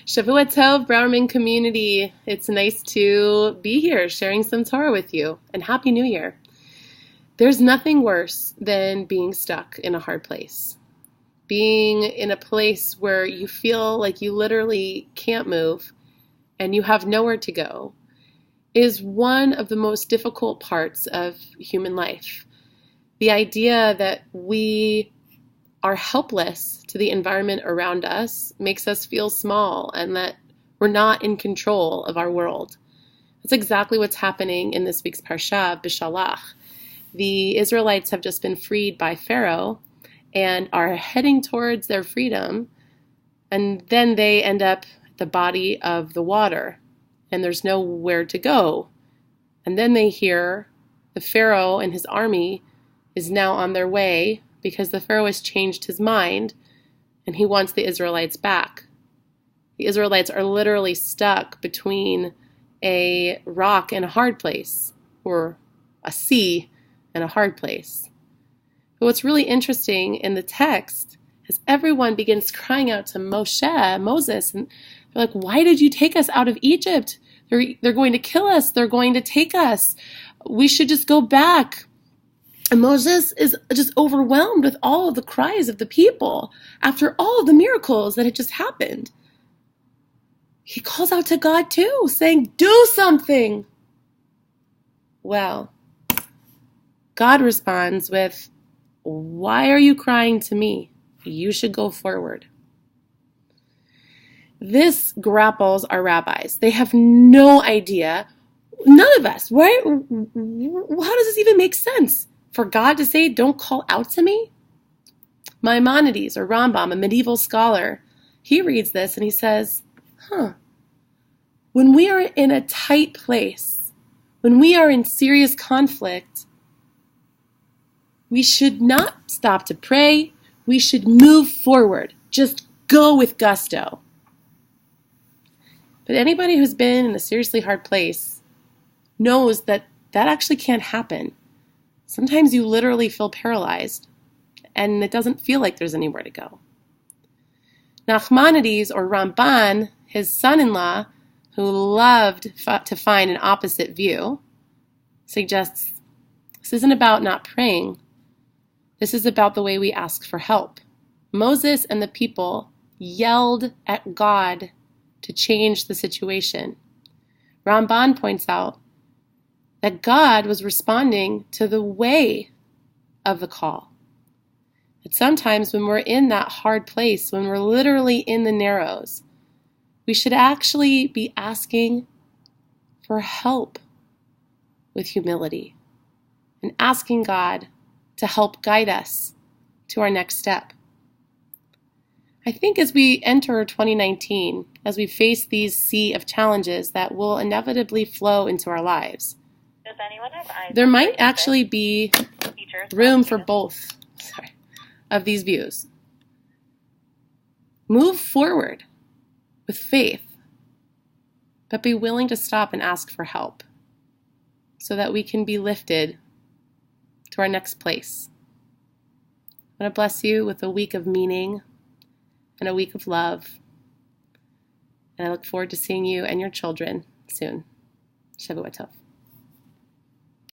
Shavua Tov, Browerman community. It's nice to be here sharing some Torah with you, and Happy New Year. There's nothing worse than being stuck in a hard place. Being in a place where you feel like you literally can't move and you have nowhere to go is one of the most difficult parts of human life. The idea that we are helpless to the environment around us makes us feel small and that we're not in control of our world. That's exactly what's happening in this week's Parsha, Bishalach. The Israelites have just been freed by Pharaoh and are heading towards their freedom, and then they end up at the body of the water, and there's nowhere to go. And then they hear the Pharaoh and his army is now on their way because the Pharaoh has changed his mind and he wants the Israelites back. The Israelites are literally stuck between a rock and a hard place, or a sea and a hard place. But what's really interesting in the text is everyone begins crying out to Moses, and they're like, why did you take us out of Egypt? They're going to kill us. They're going to take us. We should just go back. And Moses is just overwhelmed with all of the cries of the people after all of the miracles that had just happened. He calls out to God too, saying, do something. Well, God responds with, why are you crying to me? You should go forward. This grapples our rabbis. They have no idea. None of us. Right? How does this even make sense? For God to say, don't call out to me? Maimonides, or Rambam, a medieval scholar, he reads this and he says, when we are in a tight place, when we are in serious conflict, we should not stop to pray. We should move forward. Just go with gusto. But anybody who's been in a seriously hard place knows that that actually can't happen. Sometimes you literally feel paralyzed, and it doesn't feel like there's anywhere to go. Nachmanides, or Ramban, his son-in-law, who loved to find an opposite view, suggests this isn't about not praying. This is about the way we ask for help. Moses and the people yelled at God to change the situation. Ramban points out that God was responding to the way of the call. That sometimes when we're in that hard place, when we're literally in the narrows, we should actually be asking for help with humility and asking God to help guide us to our next step. I think as we enter 2019, as we face these sea of challenges that will inevitably flow into our lives, there might actually be room for both of these views. Move forward with faith, but be willing to stop and ask for help so that we can be lifted to our next place. I want to bless you with a week of meaning and a week of love. And I look forward to seeing you and your children soon. Shavua Tov.